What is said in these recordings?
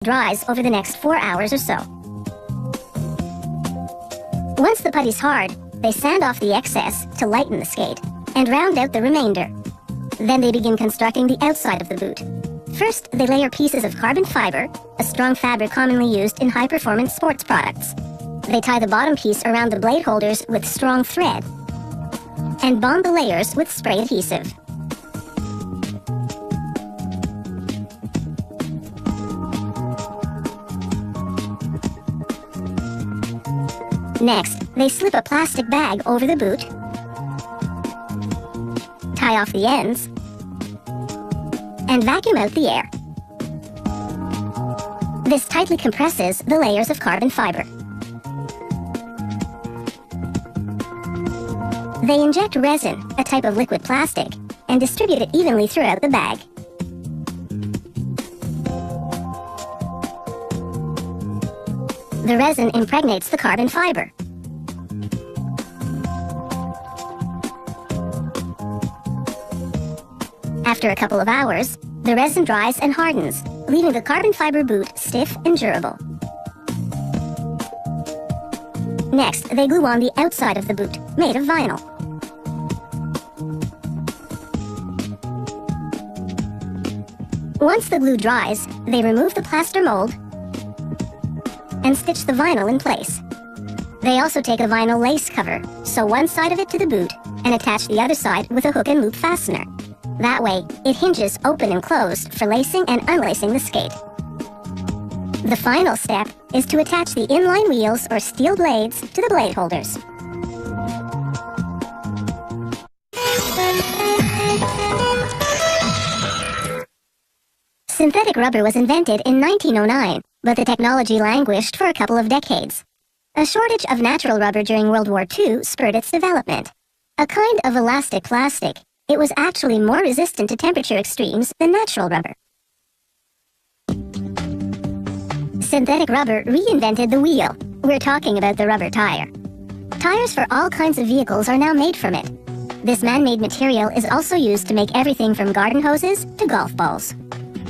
dries over the next 4 hours or so. Once the putty's hard, they sand off the excess to lighten the skate and round out the remainder. Then they begin constructing the outside of the boot. First, they layer pieces of carbon fiber, a strong fabric commonly used in high-performance sports products. They tie the bottom piece around the blade holders with strong thread and bond the layers with spray adhesive. Next, they slip a plastic bag over the boot, tie off the ends, and vacuum out the air. This tightly compresses the layers of carbon fiber. They inject resin, a type of liquid plastic, and distribute it evenly throughout the bag. The resin impregnates the carbon fiber. After a couple of hours, the resin dries and hardens, leaving the carbon fiber boot stiff and durable. Next, they glue on the outside of the boot, made of vinyl. Once the glue dries, they remove the plaster mold and stitch the vinyl in place. They also take a vinyl lace cover, sew one side of it to the boot, and attach the other side with a hook and loop fastener. That way, it hinges open and closed for lacing and unlacing the skate. The final step is to attach the inline wheels or steel blades to the blade holders. Synthetic rubber was invented in 1909, but the technology languished for a couple of decades. A shortage of natural rubber during World War II spurred its development. A kind of elastic plastic, it was actually more resistant to temperature extremes than natural rubber. Synthetic rubber reinvented the wheel. We're talking about the rubber tire. Tires for all kinds of vehicles are now made from it. This man-made material is also used to make everything from garden hoses to golf balls.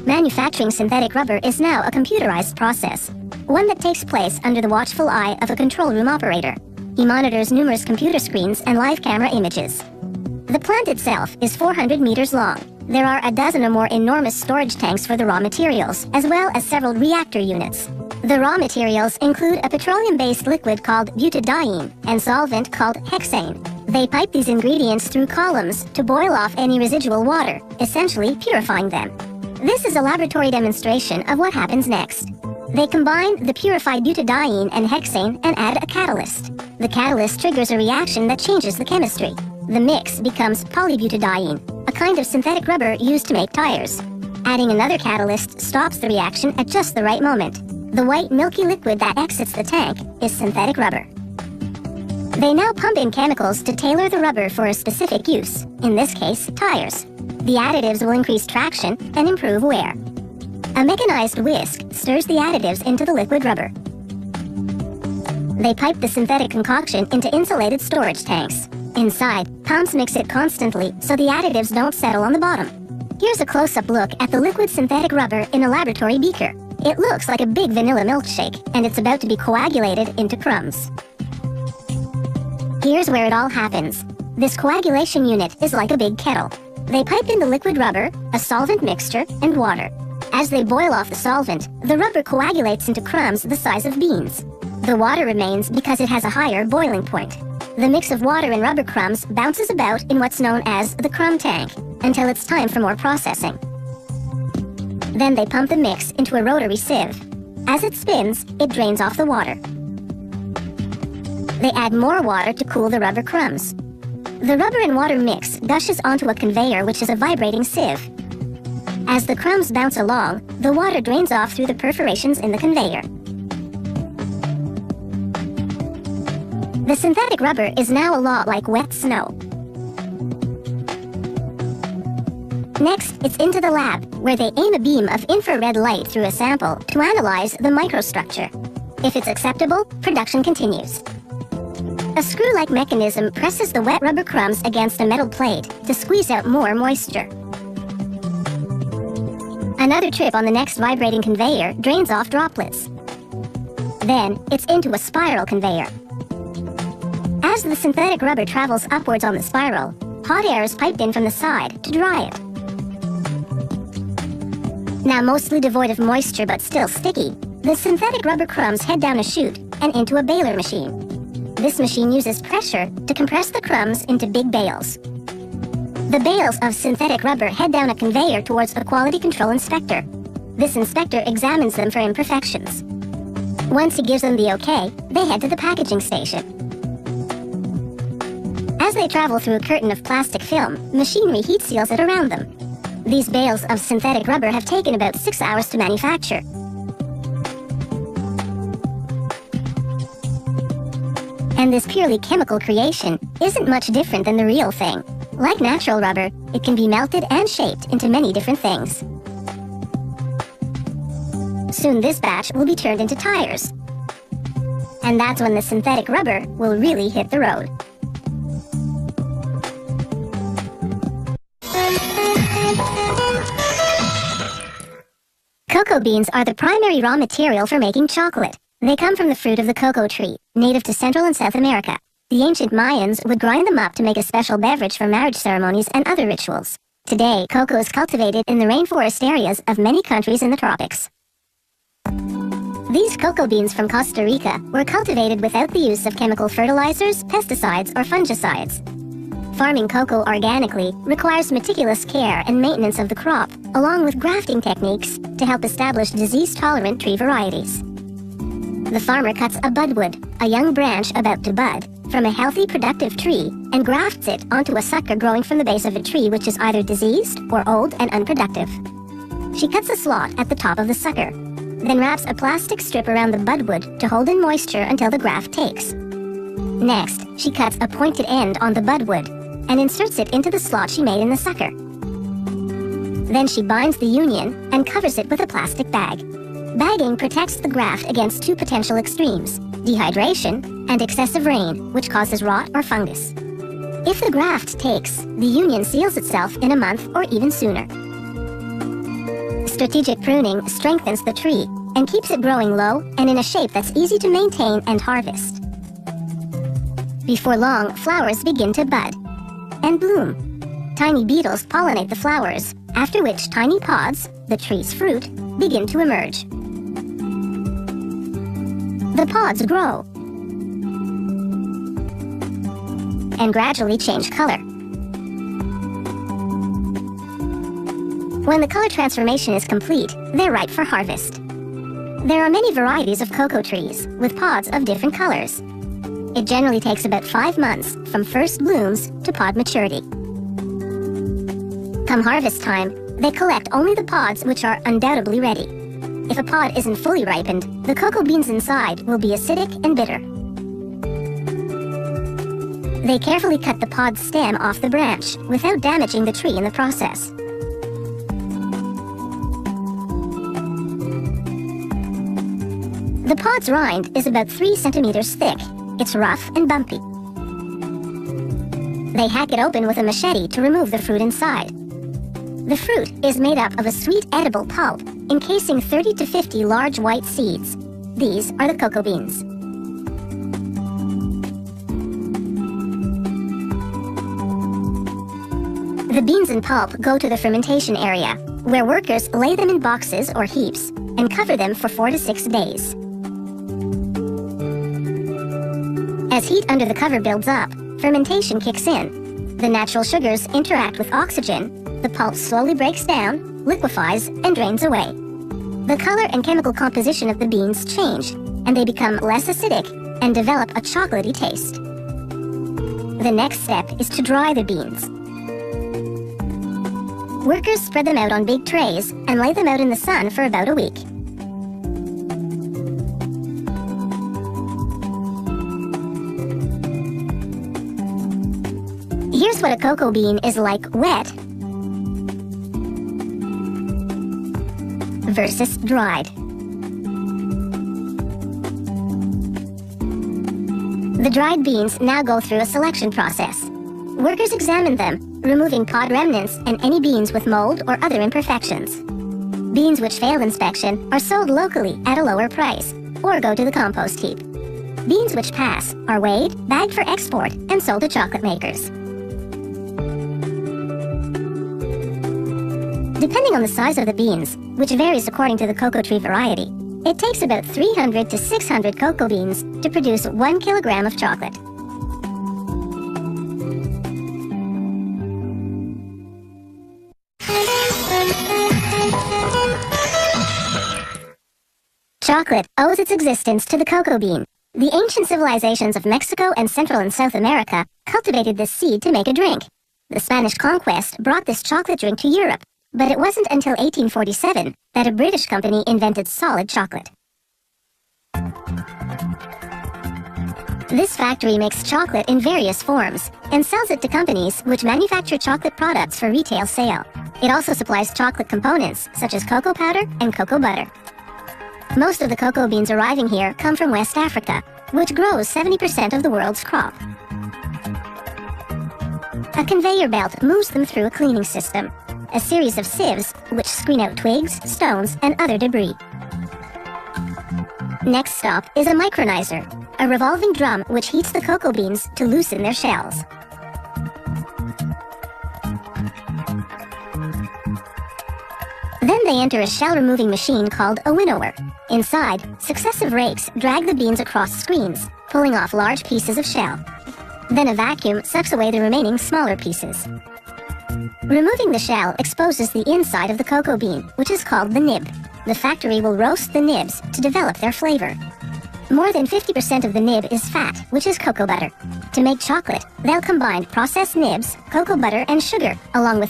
Manufacturing synthetic rubber is now a computerized process, one that takes place under the watchful eye of a control room operator. He monitors numerous computer screens and live camera images. The plant itself is 400 meters long. There are a dozen or more enormous storage tanks for the raw materials, as well as several reactor units. The raw materials include a petroleum-based liquid called butadiene and solvent called hexane. They pipe these ingredients through columns to boil off any residual water, essentially purifying them. This is a laboratory demonstration of what happens next. They combine the purified butadiene and hexane and add a catalyst. The catalyst triggers a reaction that changes the chemistry. The mix becomes polybutadiene, a kind of synthetic rubber used to make tires. Adding another catalyst stops the reaction at just the right moment. The white milky liquid that exits the tank is synthetic rubber. They now pump in chemicals to tailor the rubber for a specific use, in this case, tires. The additives will increase traction and improve wear. A mechanized whisk stirs the additives into the liquid rubber. They pipe the synthetic concoction into insulated storage tanks. Inside, pumps mix it constantly so the additives don't settle on the bottom. Here's a close-up look at the liquid synthetic rubber in a laboratory beaker. It looks like a big vanilla milkshake, and it's about to be coagulated into crumbs. Here's where it all happens. This coagulation unit is like a big kettle. They pipe in the liquid rubber, a solvent mixture, and water. As they boil off the solvent, the rubber coagulates into crumbs the size of beans. The water remains because it has a higher boiling point. The mix of water and rubber crumbs bounces about in what's known as the crumb tank until it's time for more processing. Then they pump the mix into a rotary sieve. As it spins, it drains off the water. They add more water to cool the rubber crumbs. The rubber and water mix gushes onto a conveyor which is a vibrating sieve. As the crumbs bounce along, the water drains off through the perforations in the conveyor. The synthetic rubber is now a lot like wet snow. Next, it's into the lab, where they aim a beam of infrared light through a sample to analyze the microstructure. If it's acceptable, production continues. A screw-like mechanism presses the wet rubber crumbs against a metal plate to squeeze out more moisture. Another trip on the next vibrating conveyor drains off droplets. Then, it's into a spiral conveyor. As the synthetic rubber travels upwards on the spiral, hot air is piped in from the side to dry it. Now mostly devoid of moisture but still sticky, the synthetic rubber crumbs head down a chute and into a baler machine. This machine uses pressure to compress the crumbs into big bales. The bales of synthetic rubber head down a conveyor towards a quality control inspector. This inspector examines them for imperfections. Once he gives them the okay, they head to the packaging station. As they travel through a curtain of plastic film, machinery heat seals it around them. These bales of synthetic rubber have taken about 6 hours to manufacture. And this purely chemical creation isn't much different than the real thing. Like natural rubber, it can be melted and shaped into many different things. Soon this batch will be turned into tires. And that's when the synthetic rubber will really hit the road. Cocoa beans are the primary raw material for making chocolate. They come from the fruit of the cocoa tree, native to Central and South America. The ancient Mayans would grind them up to make a special beverage for marriage ceremonies and other rituals. Today, cocoa is cultivated in the rainforest areas of many countries in the tropics. These cocoa beans from Costa Rica were cultivated without the use of chemical fertilizers, pesticides, or fungicides. Farming cocoa organically requires meticulous care and maintenance of the crop, along with grafting techniques to help establish disease-tolerant tree varieties. The farmer cuts a budwood, a young branch about to bud, from a healthy, productive tree and grafts it onto a sucker growing from the base of a tree which is either diseased or old and unproductive. She cuts a slot at the top of the sucker, then wraps a plastic strip around the budwood to hold in moisture until the graft takes. Next, she cuts a pointed end on the budwood and inserts it into the slot she made in the sucker. Then she binds the union and covers it with a plastic bag. Bagging protects the graft against two potential extremes, dehydration and excessive rain, which causes rot or fungus. If the graft takes, the union seals itself in a month or even sooner. Strategic pruning strengthens the tree and keeps it growing low and in a shape that's easy to maintain and harvest. Before long, flowers begin to bud and bloom. Tiny beetles pollinate the flowers, after which tiny pods, the tree's fruit, begin to emerge. The pods grow and gradually change color. When the color transformation is complete, they're ripe for harvest. There are many varieties of cocoa trees, with pods of different colors. It generally takes about 5 months from first blooms to pod maturity. Come harvest time, they collect only the pods which are undoubtedly ready. If a pod isn't fully ripened, the cocoa beans inside will be acidic and bitter. They carefully cut the pod stem off the branch without damaging the tree in the process. The pod's rind is about 3 centimeters thick. It's rough and bumpy. They hack it open with a machete to remove the fruit inside. The fruit is made up of a sweet edible pulp, encasing 30 to 50 large white seeds. These are the cocoa beans. The beans and pulp go to the fermentation area, where workers lay them in boxes or heaps and cover them for 4 to 6 days. As heat under the cover builds up, fermentation kicks in. The natural sugars interact with oxygen, the pulp slowly breaks down, liquefies, and drains away. The color and chemical composition of the beans change, and they become less acidic and develop a chocolatey taste. The next step is to dry the beans. Workers spread them out on big trays and lay them out in the sun for about a week. Here's what a cocoa bean is like wet versus dried. The dried beans now go through a selection process. Workers examine them, removing pod remnants and any beans with mold or other imperfections. Beans which fail inspection are sold locally at a lower price, or go to the compost heap. Beans which pass are weighed, bagged for export, and sold to chocolate makers. Depending on the size of the beans, which varies according to the cocoa tree variety, it takes about 300 to 600 cocoa beans to produce 1 kilogram of chocolate. Chocolate owes its existence to the cocoa bean. The ancient civilizations of Mexico and Central and South America cultivated this seed to make a drink. The Spanish conquest brought this chocolate drink to Europe, but it wasn't until 1847 that a British company invented solid chocolate. This factory makes chocolate in various forms and sells it to companies which manufacture chocolate products for retail sale. It also supplies chocolate components such as cocoa powder and cocoa butter. Most of the cocoa beans arriving here come from West Africa, which grows 70% of the world's crop. A conveyor belt moves them through a cleaning system, a series of sieves which screen out twigs, stones, and other debris. Next stop is a micronizer, a revolving drum which heats the cocoa beans to loosen their shells. Then they enter a shell-removing machine called a winnower. Inside, successive rakes drag the beans across screens, pulling off large pieces of shell. Then a vacuum sucks away the remaining smaller pieces. Removing the shell exposes the inside of the cocoa bean, which is called the nib. The factory will roast the nibs to develop their flavor. More than 50% of the nib is fat, which is cocoa butter. To make chocolate, they'll combine processed nibs, cocoa butter, and sugar, along with